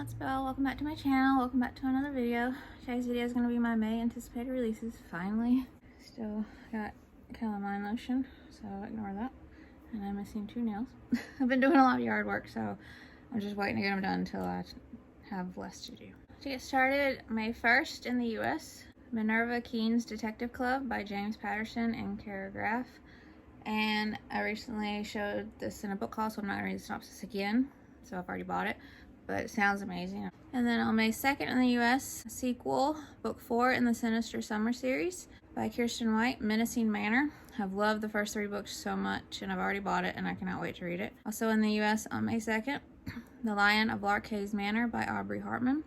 it's Belle. Welcome back to my channel. Welcome back to another video. Today's video is going to be my May anticipated releases, finally. Still got calamine lotion, so ignore that. And I'm missing 2 nails. I've been doing a lot of yard work, so I'm just waiting to get them done until I have less to do. To get started, May 1st in the US, Minerva Keene's Detective Club by James Patterson and Kara Graff. And I recently showed this in a book haul, so I'm not going to read the synopsis again. So I've already bought it, but it sounds amazing. And then on May 2nd in the US, sequel, book 4 in the Sinister Summer series by Kiersten White, Menacing Manor. I've loved the first 3 books so much, and I've already bought it, and I cannot wait to read it. Also in the US on May 2nd, The Lion of Lark-Hayes Manor by Aubrey Hartman.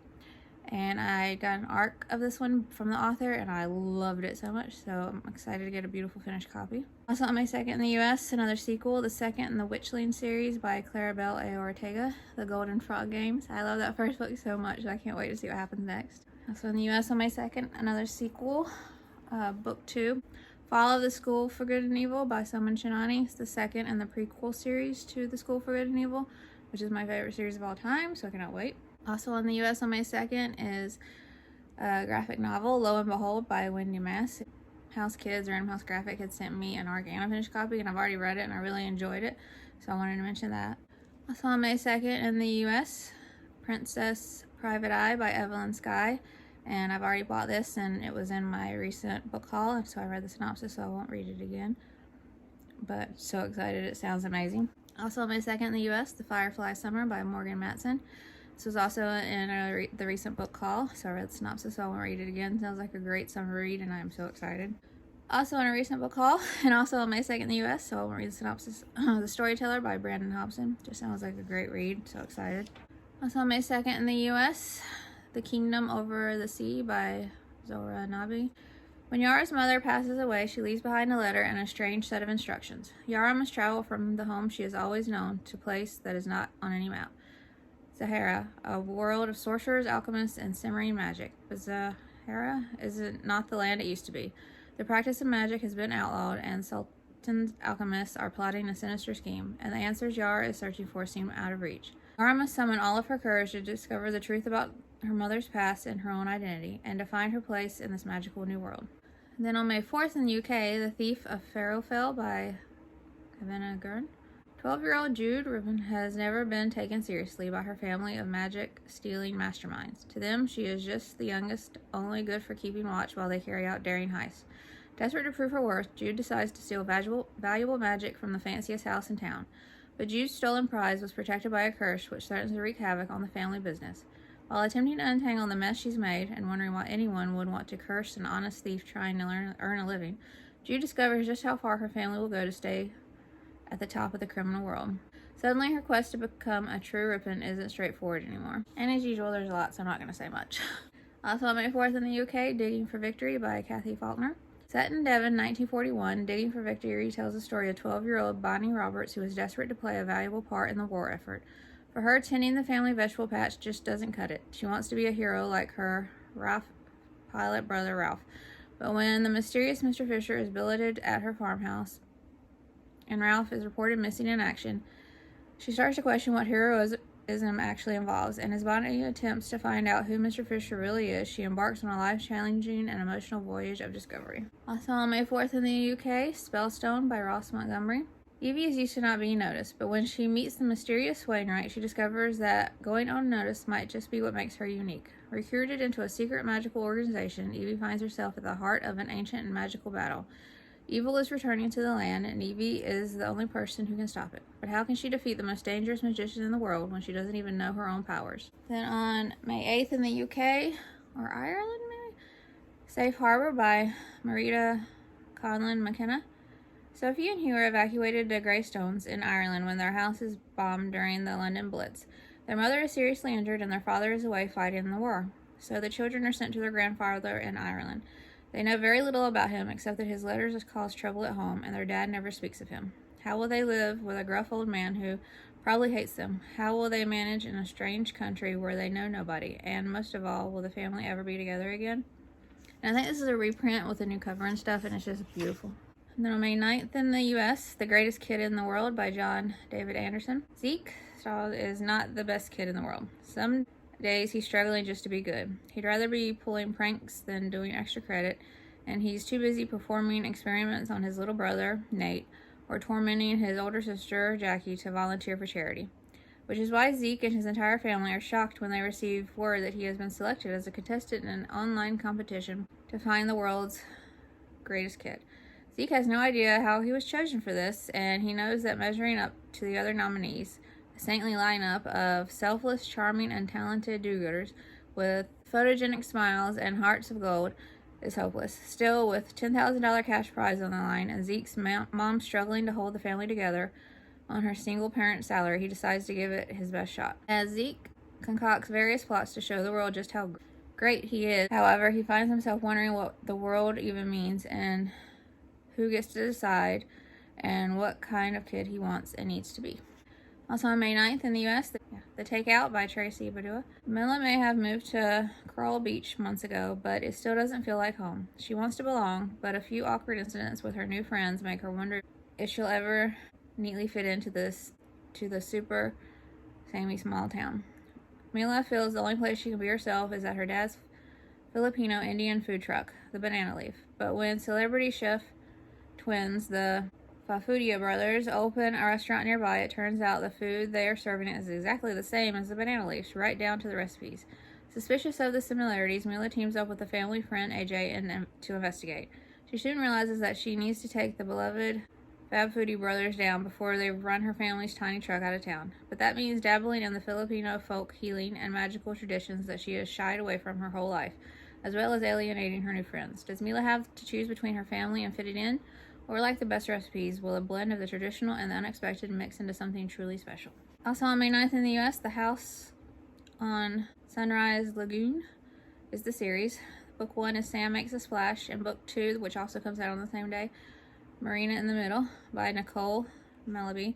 And I got an arc of this one from the author, and I loved it so much, so I'm excited to get a beautiful finished copy. Also on May 2nd in the US, another sequel, the second in the Witchlings series by Claribel and Ortega, The Golden Frog Games. I love that first book so much, I can't wait to see what happens next. Also in the US on May 2nd, another sequel, book 2, Fall of the School for Good and Evil by Soman Chainani. It's the second in the prequel series to The School for Good and Evil, which is my favorite series of all time, so I cannot wait. Also in the US on May 2nd is a graphic novel, Lo and Behold by Wendy Mass. House Kids, Random House Graphic, had sent me an arc and a finished copy, and I've already read it and I really enjoyed it, so I wanted to mention that. Also on May 2nd in the US, Princess Private Eye by Evelyn Skye, and I've already bought this and it was in my recent book haul, so I read the synopsis, so I won't read it again. But so excited, it sounds amazing. Also on May 2nd in the US, The Firefly Summer by Matson. This was also in the recent book haul, so I read the synopsis, so I won't read it again. Sounds like a great summer read, and I'm so excited. Also in a recent book haul, and also on May 2nd in the US, so I won't read the synopsis, The Storyteller by Brandon Hobson. Just sounds like a great read, so excited. Also on May 2nd in the US, The Kingdom Over the Sea by Zora Nabi. When Yara's mother passes away, she leaves behind a letter and a strange set of instructions. Yara must travel from the home she has always known to a place that is not on any map. Zahara, a world of sorcerers, alchemists, and simmering magic. But Zahara is not the land it used to be. The practice of magic has been outlawed, and Sultan's alchemists are plotting a sinister scheme, and the answers Yara is searching for seem out of reach. Yara must summon all of her courage to discover the truth about her mother's past and her own identity, and to find her place in this magical new world. And then on May 4th in the UK, The Thief of Firefly by Kavena Gurn. 12-year-old Jude Ribbon has never been taken seriously by her family of magic-stealing masterminds. To them, she is just the youngest, only good for keeping watch while they carry out daring heists. Desperate to prove her worth, Jude decides to steal valuable magic from the fanciest house in town. But Jude's stolen prize was protected by a curse which threatens to wreak havoc on the family business. While attempting to untangle the mess she's made and wondering why anyone would want to curse an honest thief trying to earn a living, Jude discovers just how far her family will go to stay at the top of the criminal world. Suddenly, her quest to become a true Ripon isn't straightforward anymore. And as usual, there's a lot, so I'm not going to say much. Also on May 4th in the UK, Digging for Victory by Kathy Faulkner. Set in Devon, 1941, Digging for Victory tells the story of 12-year-old Bonnie Roberts, who is desperate to play a valuable part in the war effort. For her, tending the family vegetable patch just doesn't cut it. She wants to be a hero like her pilot brother Ralph. But when the mysterious Mr. Fisher is billeted at her farmhouse, and Ralph is reported missing in action, she starts to question what heroism actually involves, and as Bonnie attempts to find out who Mr. Fisher really is, she embarks on a life-challenging and emotional voyage of discovery. Also on May 4th in the UK, Spellstone by Ross Montgomery. Evie is used to not being noticed, but when she meets the mysterious Wainwright, she discovers that going unnoticed might just be what makes her unique. Recruited into a secret magical organization, Evie finds herself at the heart of an ancient and magical battle. Evil is returning to the land, and Evie is the only person who can stop it. But how can she defeat the most dangerous magician in the world when she doesn't even know her own powers? Then on May 8th in the UK, or Ireland maybe? Safe Harbor by Marita Conlon McKenna. Sophie and Hugh are evacuated to Greystones in Ireland when their house is bombed during the London Blitz. Their mother is seriously injured and their father is away fighting in the war. So the children are sent to their grandfather in Ireland. They know very little about him except that his letters cause trouble at home and their dad never speaks of him. How will they live with a gruff old man who probably hates them? How will they manage in a strange country where they know nobody? And most of all, will the family ever be together again? And I think this is a reprint with a new cover and stuff, and it's just beautiful. And then on May 9th in the US, The Greatest Kid in the World by John David Anderson. Zeke is not the best kid in the world. Some days he's struggling just to be good. He'd rather be pulling pranks than doing extra credit, and he's too busy performing experiments on his little brother, Nate, or tormenting his older sister, Jackie, to volunteer for charity. Which is why Zeke and his entire family are shocked when they receive word that he has been selected as a contestant in an online competition to find the world's greatest kid. Zeke has no idea how he was chosen for this, and he knows that measuring up to the other nominees, a saintly lineup of selfless, charming, and talented do-gooders with photogenic smiles and hearts of gold, is hopeless. Still, with $10,000 cash prize on the line and Zeke's mom struggling to hold the family together on her single-parent salary, he decides to give it his best shot. As Zeke concocts various plots to show the world just how great he is, however, he finds himself wondering what the world even means and who gets to decide and what kind of kid he wants and needs to be. Also on May 9th in the U.S., The Takeout by Tracy Badua. Mila may have moved to Coral Beach months ago, but it still doesn't feel like home. She wants to belong, but a few awkward incidents with her new friends make her wonder if she'll ever neatly fit into the super samey small town. Mila feels the only place she can be herself is at her dad's Filipino Indian food truck, the Banana Leaf. But when celebrity chef twins, the Fafudia brothers, open a restaurant nearby, it turns out the food they are serving is exactly the same as the Banana Leafs, right down to the recipes. Suspicious of the similarities, Mila teams up with a family friend, AJ, to investigate. She soon realizes that she needs to take the beloved Fab Foodie brothers down before they run her family's tiny truck out of town. But that means dabbling in the Filipino folk healing and magical traditions that she has shied away from her whole life, as well as alienating her new friends. Does Mila have to choose between her family and fitting in? Or like the best recipes, will a blend of the traditional and the unexpected mix into something truly special? Also on May 9th in the U.S., The House on Sunrise Lagoon is the series. Book 1 is Sam Makes a Splash, and Book 2, which also comes out on the same day, Marina in the Middle by Nicole Melleby.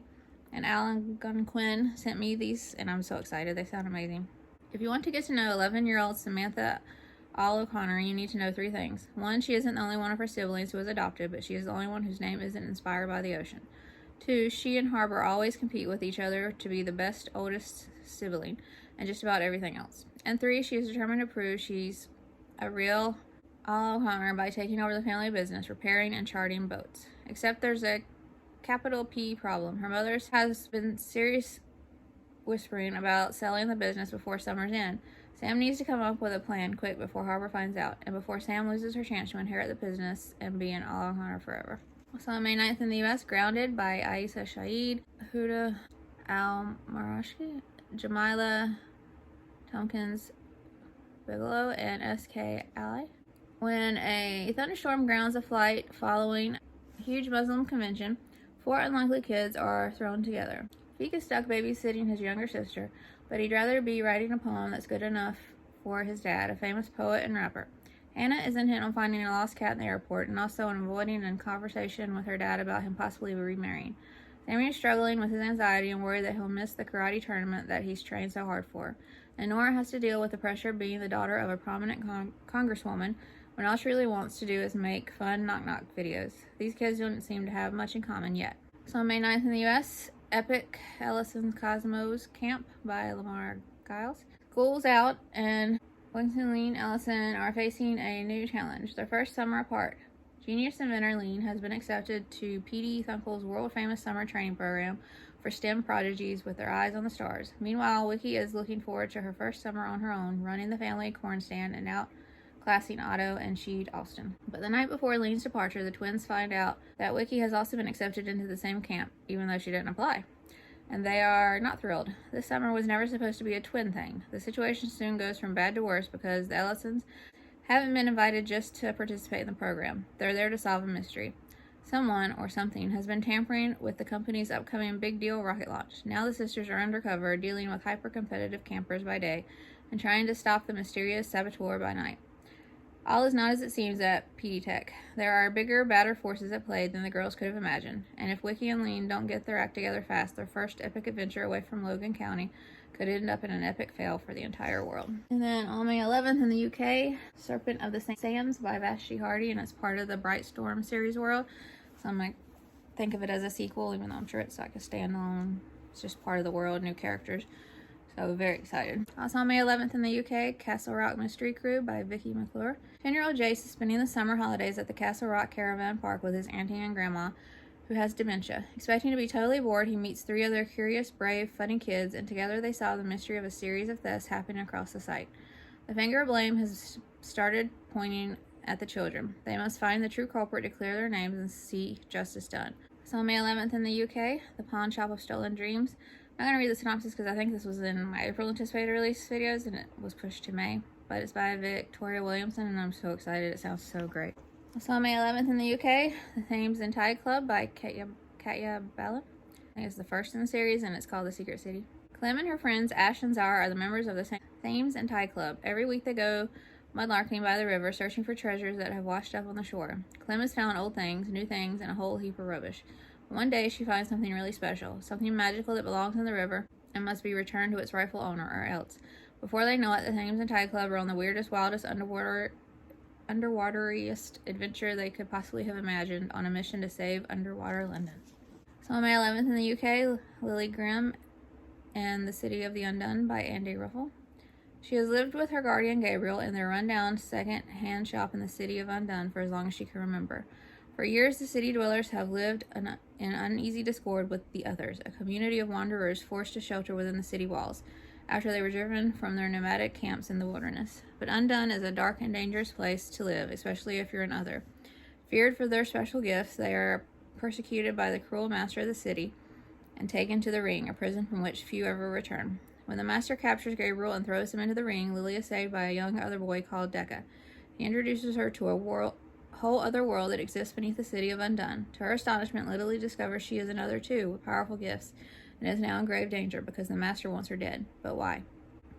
And Alan Gunquin sent me these, and I'm so excited. They sound amazing. If you want to get to know 11-year-old Samantha O'Connor, you need to know 3 things. 1, she isn't the only one of her siblings who was adopted, but she is the only one whose name isn't inspired by the ocean. 2, she and Harbor always compete with each other to be the best oldest sibling, and just about everything else. And 3, she is determined to prove she's a real O'Connor by taking over the family business, repairing and charting boats. Except there's a capital P problem. Her mother has been serious whispering about selling the business before summer's end. Sam needs to come up with a plan quick before Harbor finds out, and before Sam loses her chance to inherit the business and be an O'Connor forever. Also on May 9th in the U.S., Grounded by Aisha Shaheed, Huda Al-Marashi, Jamila Tompkins Bigelow, and S.K. Ally. When a thunderstorm grounds a flight following a huge Muslim convention, 4 unlikely kids are thrown together. Feek is stuck babysitting his younger sister, but he'd rather be writing a poem that's good enough for his dad, a famous poet and rapper. Hannah is intent on finding a lost cat in the airport, and also on avoiding a conversation with her dad about him possibly remarrying. Sammy is struggling with his anxiety and worried that he'll miss the karate tournament that he's trained so hard for. And Nora has to deal with the pressure of being the daughter of a prominent congresswoman when all she really wants to do is make fun knock-knock videos. These kids don't seem to have much in common yet. So on May 9th in the U.S., Epic Ellison's Cosmos Camp by Lamar Giles. School's out, and Winston and Lean Ellison are facing a new challenge. Their first summer apart. Genius inventor Lean has been accepted to P.D. Thunkle's world-famous summer training program for STEM prodigies with their eyes on the stars. Meanwhile, Wiki is looking forward to her first summer on her own, running the family corn stand and outclassing Otto and Sheed Austin. But the night before Lean's departure, the twins find out that Wiki has also been accepted into the same camp, even though she didn't apply. And they are not thrilled. This summer was never supposed to be a twin thing. The situation soon goes from bad to worse because the Ellisons haven't been invited just to participate in the program. They're there to solve a mystery. Someone, or something, has been tampering with the company's upcoming big deal rocket launch. Now the sisters are undercover, dealing with hyper-competitive campers by day and trying to stop the mysterious saboteur by night. All is not as it seems at PD Tech. There are bigger, badder forces at play than the girls could have imagined, and if Wiki and Lean don't get their act together fast, their first epic adventure away from Logan County could end up in an epic fail for the entire world. And then on May 11th in the UK, Serpent of the Sands by Vashti Hardy, and it's part of the Bright Storm series world. So I might think of it as a sequel, even though I'm sure it's like a standalone. It's just part of the world, new characters. So very excited. Also on May 11th in the UK, Castle Rock Mystery Crew by Vicky McClure. 10-year-old Jace is spending the summer holidays at the Castle Rock Caravan Park with his auntie and grandma, who has dementia. Expecting to be totally bored, he meets 3 other curious, brave, funny kids, and together they solve the mystery of a series of thefts happening across the site. The finger of blame has started pointing at the children. They must find the true culprit, declare their names, and see justice done. So on May 11th in the UK, The Pawn Shop of Stolen Dreams. I'm not going to read the synopsis because I think this was in my April anticipated release videos and it was pushed to May. But it's by Victoria Williamson and I'm so excited. It sounds so great. Also on May 11th in the UK, The Thames and Tide Club by Katya Ballin. I think it's the first in the series and it's called The Secret City. Clem and her friends Ash and Zara are the members of the Thames and Tide Club. Every week they go mudlarking by the river, searching for treasures that have washed up on the shore. Clem has found old things, new things, and a whole heap of rubbish. One day she finds something really special, something magical that belongs in the river and must be returned to its rightful owner, or else. Before they know it, the Thames and Tide Club are on the weirdest, wildest, underwateriest adventure they could possibly have imagined, on a mission to save underwater London. So on May 11th in the UK, Lily Grimm and the City of the Undone by Andy Ruffle. She has lived with her guardian Gabriel in their rundown second-hand shop in the City of Undone for as long as she can remember. For years, the city dwellers have lived in uneasy discord with the Others, a community of wanderers forced to shelter within the city walls after they were driven from their nomadic camps in the wilderness. But Undone is a dark and dangerous place to live, especially if you're an Other. Feared for their special gifts, they are persecuted by the cruel master of the city and taken to the Ring, a prison from which few ever return. When the master captures Gabriel and throws him into the Ring, Lily is saved by a young Other boy called Decca. He introduces her to a whole other world that exists beneath the City of Undone. To her astonishment, Lily discovers she is an Other too, with powerful gifts, and is now in grave danger because the master wants her dead. But why?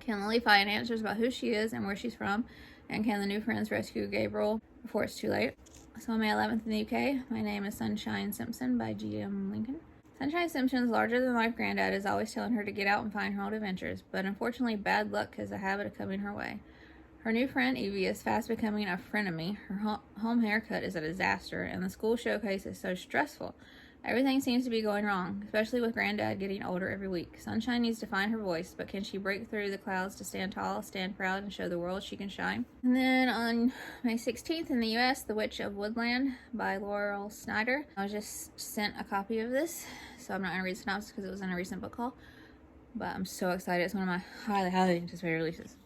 Can Lily find answers about who she is and where she's from? And can the new friends rescue Gabriel before it's too late? So on May 11th in the UK, My Name is Sunshine Simpson by G.M. Lincoln. Sunshine Simpson's larger-than-life granddad is always telling her to get out and find her own adventures, but unfortunately bad luck has a habit of coming her way. Her new friend, Evie, is fast becoming a frenemy. Her home haircut is a disaster, and the school showcase is so stressful. Everything seems to be going wrong, especially with Granddad getting older every week. Sunshine needs to find her voice, but can she break through the clouds to stand tall, stand proud, and show the world she can shine? And then on May 16th in the U.S., The Witch of Woodland by Laurel Snyder. I was just sent a copy of this, so I'm not going to read the synopsis because it was in a recent book haul, but I'm so excited. It's one of my highly anticipated releases.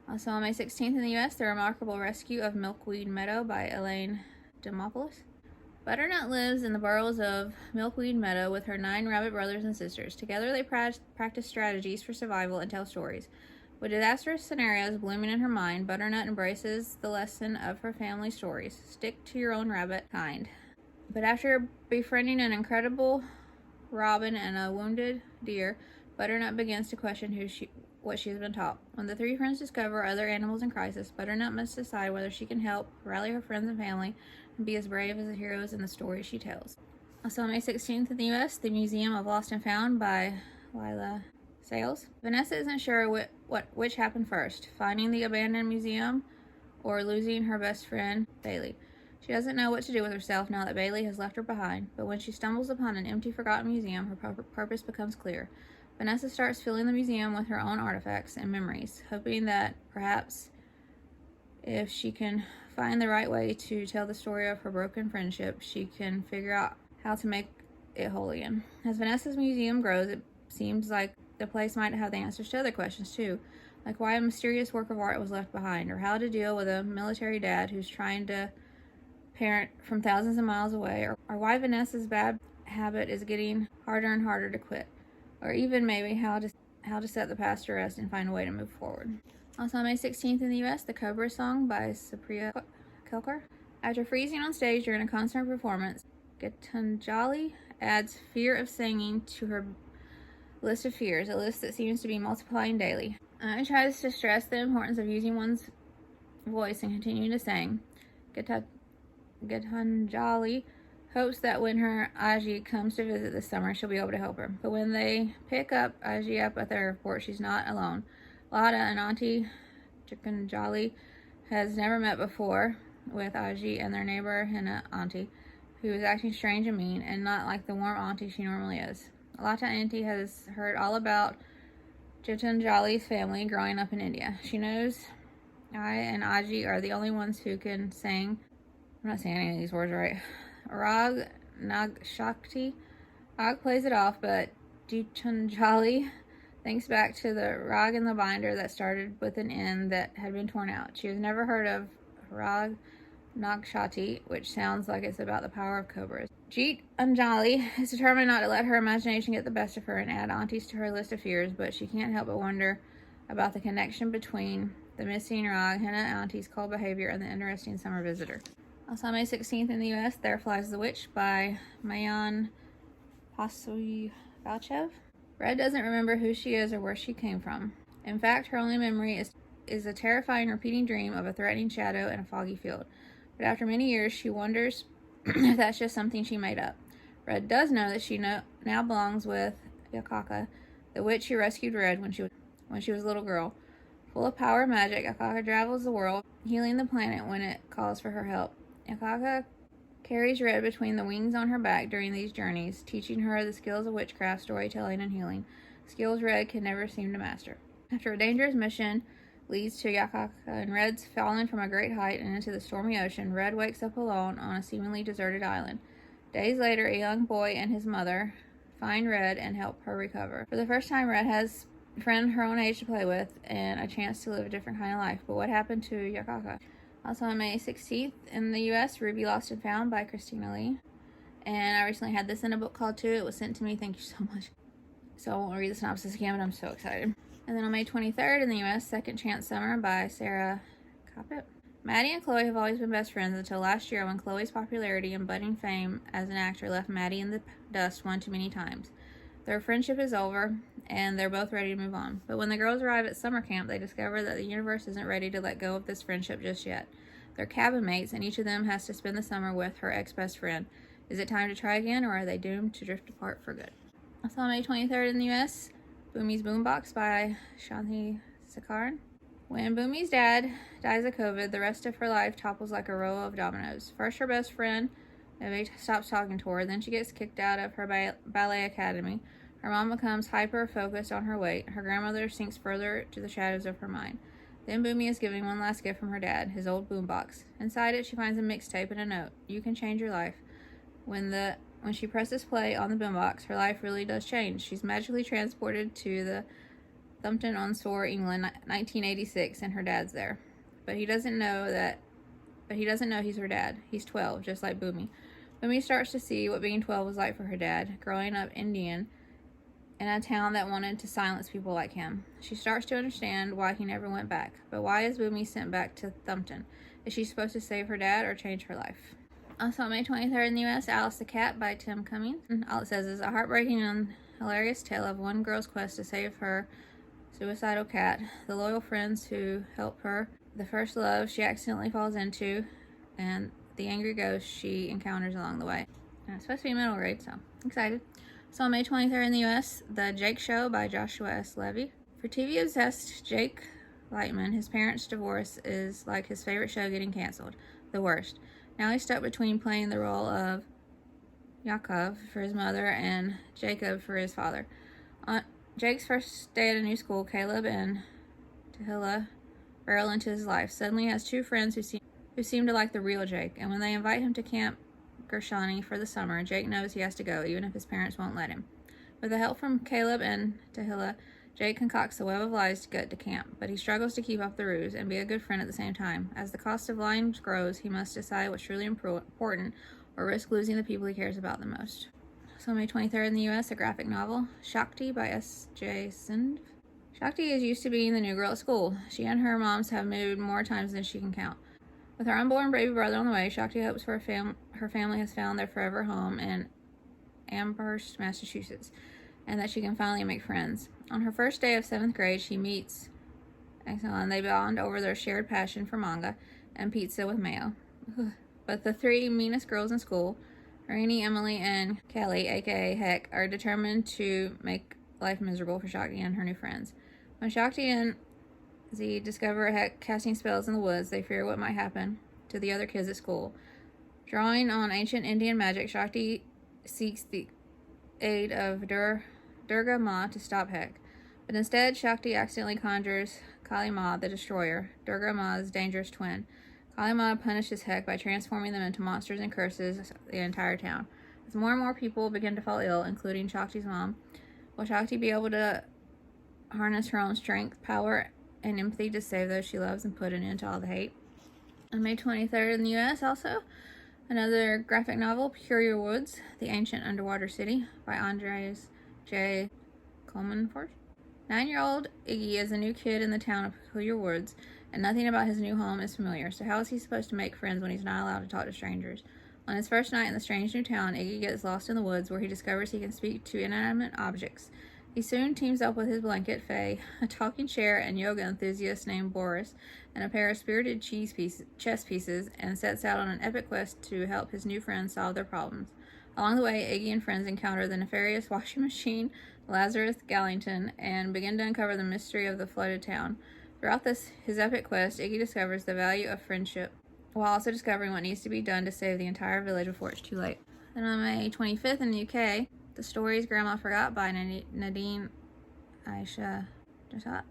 Also on May 16th in the U.S., The Remarkable Rescue of Milkweed Meadow by Elaine Demopoulos. Butternut lives in the burrows of Milkweed Meadow with her 9 rabbit brothers and sisters. Together they practice strategies for survival and tell stories. With disastrous scenarios blooming in her mind, Butternut embraces the lesson of her family stories. Stick to your own rabbit kind. But after befriending an incredible robin and a wounded deer, Butternut begins to question what she has been taught. When the 3 friends discover other animals in crisis, Butternut must decide whether she can help rally her friends and family and be as brave as the heroes in the stories she tells. Also on May 16th in the U.S., The Museum of Lost and Found by Lila Sales. Vanessa isn't sure which happened first, finding the abandoned museum or losing her best friend, Bailey. She doesn't know what to do with herself now that Bailey has left her behind, but when she stumbles upon an empty, forgotten museum, her purpose becomes clear. Vanessa starts filling the museum with her own artifacts and memories, hoping that perhaps if she can find the right way to tell the story of her broken friendship, she can figure out how to make it whole again. As Vanessa's museum grows, it seems like the place might have the answers to other questions too, like why a mysterious work of art was left behind, or how to deal with a military dad who's trying to parent from thousands of miles away, or why Vanessa's bad habit is getting harder and harder to quit, or even maybe how to set the past to rest and find a way to move forward. Also on May 16th in the U.S., The Cobra Song by Supriya Kelkar. After freezing on stage during a concert performance, Gitanjali adds fear of singing to her list of fears, a list that seems to be multiplying daily. It tries to stress the importance of using one's voice and continuing to sing. Gitanjali hopes that when her Aji comes to visit this summer, she'll be able to help her. But when they pick Aji up at the airport, she's not alone. Lada, an auntie Gitanjali has never met before, with Aji and their neighbor Henna auntie, who is acting strange and mean, and not like the warm auntie she normally is. Lata auntie has heard all about Gitanjali's family growing up in India. She knows I and Aji are the only ones who can sing. I'm not saying any of these words right. Rag Nag Shakti. Rag plays it off, but Gitanjali thinks back to the rag in the binder that started with an N that had been torn out. She has never heard of Rag Nagshati, which sounds like it's about the power of cobras. Jeet Anjali is determined not to let her imagination get the best of her and add aunties to her list of fears, but she can't help but wonder about the connection between the missing Rag, Henna auntie's cold behavior, and the interesting summer visitor. Also on May 16th in the U.S., There Flies the Witch by Mayan Pasuvalchev. Red doesn't remember who she is or where she came from. In fact, her only memory is a terrifying repeating dream of a threatening shadow in a foggy field. But after many years, she wonders if that's just something she made up. Red does know that she now belongs with Yakaka, the witch who rescued Red when she was a little girl. Full of power and magic, Yakaka travels the world, healing the planet when it calls for her help. Yakaka carries Red between the wings on her back during these journeys, teaching her the skills of witchcraft, storytelling, and healing, skills Red can never seem to master. After a dangerous mission leads to Yakaka and Red's fallen from a great height and into the stormy ocean, Red wakes up alone on a seemingly deserted island. Days later, a young boy and his mother find Red and help her recover. For the first time, Red has a friend her own age to play with and a chance to live a different kind of life. But what happened to Yakaka? Also on May 16th in the U.S., Ruby Lost and Found by Christina Lee. And I recently had this in a book called too. It was sent to me. Thank you so much. So I won't read the synopsis again, but I'm so excited. And then on May 23rd in the U.S., Second Chance Summer by Sarah Caput. Maddie and Chloe have always been best friends until last year when Chloe's popularity and budding fame as an actor left Maddie in the dust one too many times. Their friendship is over, and they're both ready to move on. But when the girls arrive at summer camp, they discover that the universe isn't ready to let go of this friendship just yet. They're cabin mates, and each of them has to spend the summer with her ex-best friend. Is it time to try again, or are they doomed to drift apart for good? Also on May 23rd in the U.S., Boomie's Boombox by Shanti Sakaran. When Boomie's dad dies of COVID, the rest of her life topples like a row of dominoes. First, her best friend, Eve, stops talking to her. Then she gets kicked out of her ballet academy. Her mom becomes hyper-focused on her weight. Her grandmother sinks further to the shadows of her mind. Then Boomie is giving one last gift from her dad, his old boombox. Inside it, she finds a mixtape and a note. You can change your life. When she presses play on the boombox, her life really does change. She's magically transported to the Thumpton-on-Soar, England, 1986, and her dad's there. But he doesn't know he's her dad. He's 12, just like Boomie. Boomie starts to see what being 12 was like for her dad, growing up Indian in a town that wanted to silence people like him. She starts to understand why he never went back. But why is Boomie sent back to Thumpton? Is she supposed to save her dad or change her life? Also on May 23rd in the U.S., Alice the Cat by Tim Cummings. All it says is a heartbreaking and hilarious tale of one girl's quest to save her suicidal cat, the loyal friends who help her, the first love she accidentally falls into, and the angry ghosts she encounters along the way. And it's supposed to be middle grade, so excited. So on May 23rd in the U.S., The Jake Show by Joshua S. Levy. For TV-obsessed Jake Lightman, his parents' divorce is like his favorite show getting canceled. The worst. Now he's stuck between playing the role of Yaakov for his mother and Jacob for his father. On Jake's first day at a new school, Caleb and Tehillah barrel into his life. Suddenly he has two friends who seem to like the real Jake, and when they invite him to Camp Gershani for the summer, Jake knows he has to go, even if his parents won't let him. With the help from Caleb and Tehillah, Jake concocts a web of lies to get to camp, but he struggles to keep up the ruse and be a good friend at the same time. As the cost of lying grows, he must decide what's truly important or risk losing the people he cares about the most. So May 23rd in the U.S., a graphic novel, Shakti by S.J. Sindh. Shakti is used to being the new girl at school. She and her moms have moved more times than she can count. With her unborn baby brother on the way, Shakti hopes her family has found their forever home in Amherst, Massachusetts, and that she can finally make friends. On her first day of 7th grade, she meets Evelyn. They bond over their shared passion for manga and pizza with mayo. But the three meanest girls in school, Rainey, Emily, and Kelly, aka Heck, are determined to make life miserable for Shakti and her new friends. When Shakti and Z discover Heck casting spells in the woods, they fear what might happen to the other kids at school. Drawing on ancient Indian magic, Shakti seeks the aid of Durga Ma to stop Heck. But instead, Shakti accidentally conjures Kali Ma, the Destroyer, Durga Ma's dangerous twin. Kali Ma punishes Heck by transforming them into monsters and curses the entire town. As more and more people begin to fall ill, including Shakti's mom, will Shakti be able to harness her own strength, power, and empathy to save those she loves and put an end to all the hate? On May 23rd in the U.S. also, another graphic novel, Peculiar Woods, The Ancient Underwater City, by Andres J. Colemanford. 9-year-old Iggy is a new kid in the town of Peculiar Woods, and nothing about his new home is familiar, so how is he supposed to make friends when he's not allowed to talk to strangers? On his first night in the strange new town, Iggy gets lost in the woods, where he discovers he can speak to inanimate objects. He soon teams up with his blanket, Faye, a talking chair, and yoga enthusiast named Boris, and a pair of spirited chess pieces, and sets out on an epic quest to help his new friends solve their problems. Along the way, Iggy and friends encounter the nefarious washing machine, Lazarus Gallington, and begin to uncover the mystery of the flooded town. Throughout his epic quest, Iggy discovers the value of friendship, while also discovering what needs to be done to save the entire village before it's too late. Then on May 25th in the UK, The Stories Grandma Forgot by Nadine Aisha Jasat.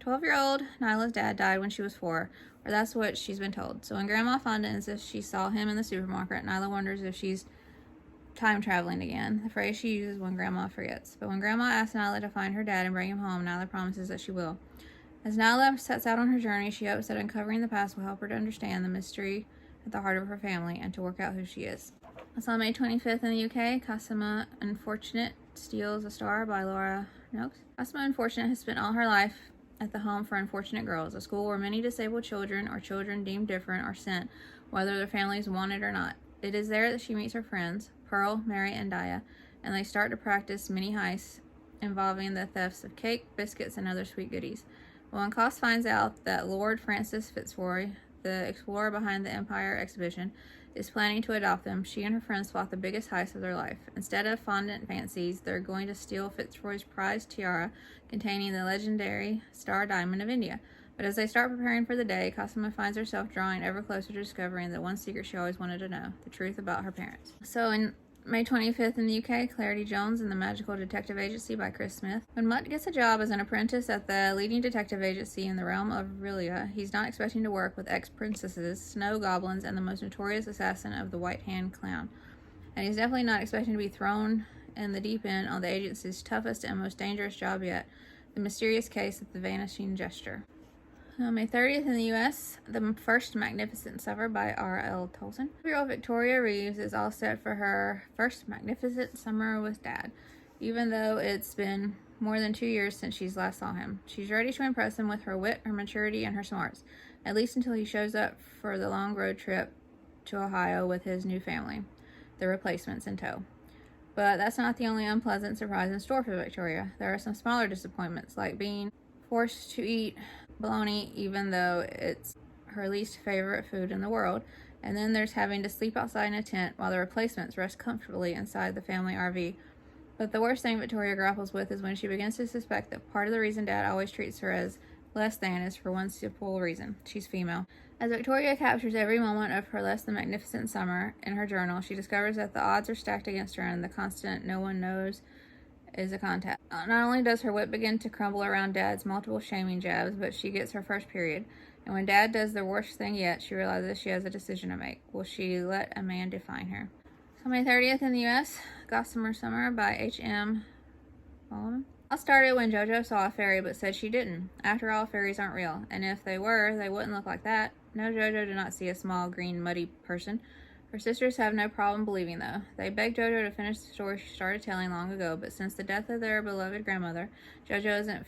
12-year-old Nyla's dad died when she was 4, or that's what she's been told. So when Grandma Fonda insists she saw him in the supermarket, Nyla wonders if she's time traveling again, the phrase she uses when Grandma forgets. But when Grandma asks Nyla to find her dad and bring him home, Nyla promises that she will. As Nyla sets out on her journey, she hopes that uncovering the past will help her to understand the mystery at the heart of her family and to work out who she is. Also on May 25th in the UK, Cosima Unfortunate Steals a Star by Laura Noakes. Cosima Unfortunate has spent all her life at the Home for Unfortunate Girls, a school where many disabled children or children deemed different are sent, whether their families want it or not. It is there that she meets her friends, Pearl, Mary, and Daya, and they start to practice mini heists involving the thefts of cake, biscuits, and other sweet goodies. But when Cos finds out that Lord Francis Fitzroy, the explorer behind the Empire exhibition, is planning to adopt them, she and her friends plot the biggest heist of their life. Instead of fondant fancies, they're going to steal Fitzroy's prized tiara containing the legendary Star Diamond of India. But as they start preparing for the day, Cosima finds herself drawing ever closer to discovering the one secret she always wanted to know, the truth about her parents. So in May 25th in the UK, Clarity Jones and the Magical Detective Agency by Chris Smith. When Mutt gets a job as an apprentice at the leading detective agency in the realm of Relia, he's not expecting to work with ex-princesses, snow goblins, and the most notorious assassin of the White Hand Clown. And he's definitely not expecting to be thrown in the deep end on the agency's toughest and most dangerous job yet, the mysterious case of the Vanishing Gesture. On May 30th in the US, The First Magnificent Summer by R.L. Tolson. 12-year-old Victoria Reeves is all set for her first magnificent summer with Dad, even though it's been more than 2 years since she's last saw him. She's ready to impress him with her wit, her maturity, and her smarts, at least until he shows up for the long road trip to Ohio with his new family, the replacements in tow. But that's not the only unpleasant surprise in store for Victoria. There are some smaller disappointments, like being forced to eat bologna even though it's her least favorite food in the world, and then there's having to sleep outside in a tent while the replacements rest comfortably inside the family RV. But the worst thing Victoria grapples with is when she begins to suspect that part of the reason Dad always treats her as less than is for one simple reason: she's female. As Victoria captures every moment of her less than magnificent summer in her journal, she discovers that the odds are stacked against her, and the constant no one knows is a contact. Not only does her wit begin to crumble around Dad's multiple shaming jabs, but she gets her first period. And when Dad does the worst thing yet, she realizes she has a decision to make. Will she let a man define her? So May 30th in the US, Gossamer Summer by H.M. Malone. All started when JoJo saw a fairy but said she didn't. After all, fairies aren't real, and if they were, they wouldn't look like that. No, JoJo did not see a small, green, muddy person. Her sisters have no problem believing, though. They begged JoJo to finish the story she started telling long ago, but since the death of their beloved grandmother, JoJo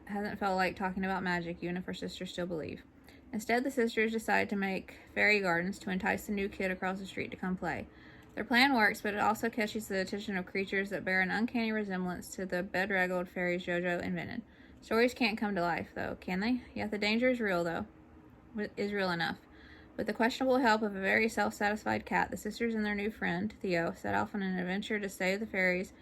hasn't felt like talking about magic, even if her sisters still believe. Instead, the sisters decide to make fairy gardens to entice the new kid across the street to come play. Their plan works, but it also catches the attention of creatures that bear an uncanny resemblance to the bedraggled fairies JoJo invented. Stories can't come to life, though, can they? Yet the danger is real enough. With the questionable help of a very self-satisfied cat, the sisters and their new friend, Theo, set off on an adventure to save the fairies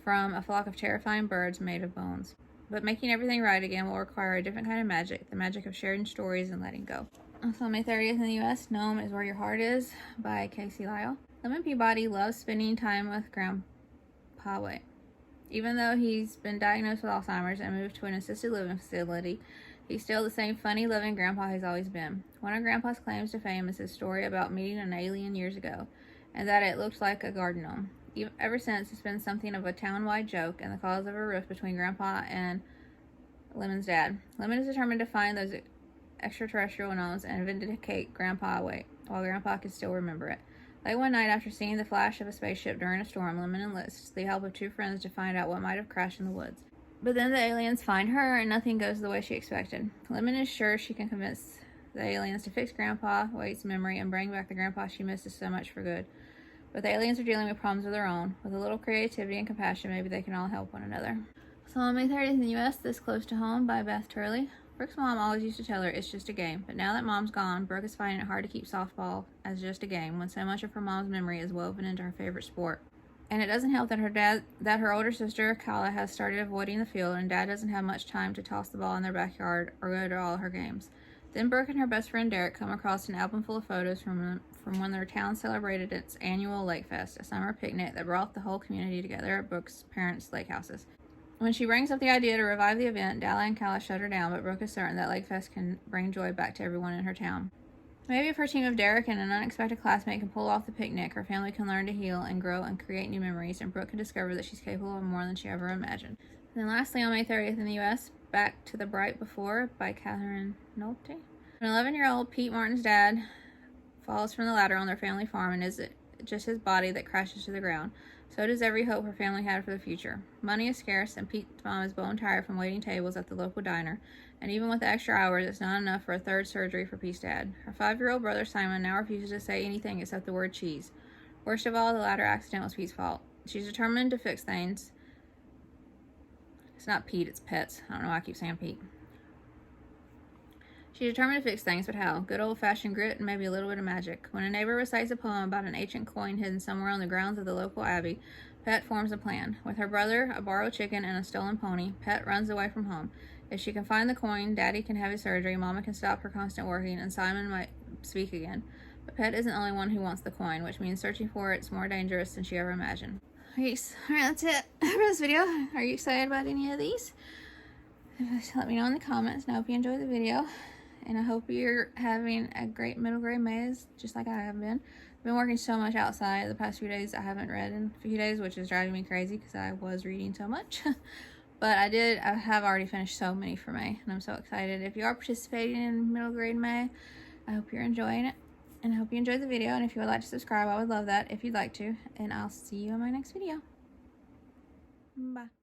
from a flock of terrifying birds made of bones. But making everything right again will require a different kind of magic, the magic of sharing stories and letting go. Also May 30th in the US, Gnome is Where Your Heart Is by Casey Lyle. Lemon Peabody loves spending time with Grandpa Even though he's been diagnosed with Alzheimer's and moved to an assisted living facility, he's still the same funny, loving grandpa he's always been. One of Grandpa's claims to fame is his story about meeting an alien years ago, and that it looked like a garden gnome. Ever since, it's been something of a town-wide joke and the cause of a rift between Grandpa and Lemon's dad. Lemon is determined to find those extraterrestrial gnomes and vindicate Grandpa away, while Grandpa can still remember it. Late one night, after seeing the flash of a spaceship during a storm, Lemon enlists the help of two friends to find out what might have crashed in the woods. But then the aliens find her, and nothing goes the way she expected. Lemon is sure she can convince the aliens to fix Grandpa Waite's memory and bring back the Grandpa she misses so much for good. But the aliens are dealing with problems of their own. With a little creativity and compassion, maybe they can all help one another. So on May 30th in the U.S., This Close to Home by Beth Turley. Brooke's mom always used to tell her it's just a game, but now that Mom's gone, Brooke is finding it hard to keep softball as just a game when so much of her mom's memory is woven into her favorite sport. And it doesn't help that her older sister, Kala, has started avoiding the field, and Dad doesn't have much time to toss the ball in their backyard or go to all her games. Then Brooke and her best friend Derek come across an album full of photos from when their town celebrated its annual Lake Fest, a summer picnic that brought the whole community together at Brooke's parents' lake houses. When she brings up the idea to revive the event, Dalla and Kala shut her down, but Brooke is certain that Lake Fest can bring joy back to everyone in her town. Maybe if her team of Derek and an unexpected classmate can pull off the picnic, her family can learn to heal and grow and create new memories, and Brooke can discover that she's capable of more than she ever imagined. And then lastly, on May 30th in the U.S., Back to the Bright Before by Catherine Nolte. An 11-year-old Pete Martin's dad falls from the ladder on their family farm, and is it just his body that crashes to the ground. So does every hope her family had for the future. Money is scarce, and Pete's mom is bone tired from waiting tables at the local diner, and even with the extra hours, it's not enough for a third surgery for Pete's dad. Her 5-year-old brother Simon now refuses to say anything except the word cheese. Worst of all, the ladder accident was Pete's fault. She's determined to fix things. It's not Pete, it's Pets. I don't know why I keep saying Pete. She's determined to fix things, but how? Good old-fashioned grit and maybe a little bit of magic. When a neighbor recites a poem about an ancient coin hidden somewhere on the grounds of the local abbey, Pet forms a plan. With her brother, a borrowed chicken, and a stolen pony, Pet runs away from home. If she can find the coin, Daddy can have his surgery, Mama can stop her constant working, and Simon might speak again. But Pet isn't the only one who wants the coin, which means searching for it's more dangerous than she ever imagined. Alright, that's it for this video. Are you excited about any of these? Let me know in the comments, and I hope you enjoyed the video. And I hope you're having a great middle grade May, just like I have been. I've been working so much outside the past few days. I haven't read in a few days, which is driving me crazy because I was reading so much. But I have already finished so many for May, and I'm so excited. If you are participating in middle grade May, I hope you're enjoying it. And I hope you enjoyed the video. And if you would like to subscribe, I would love that if you'd like to. And I'll see you in my next video. Bye.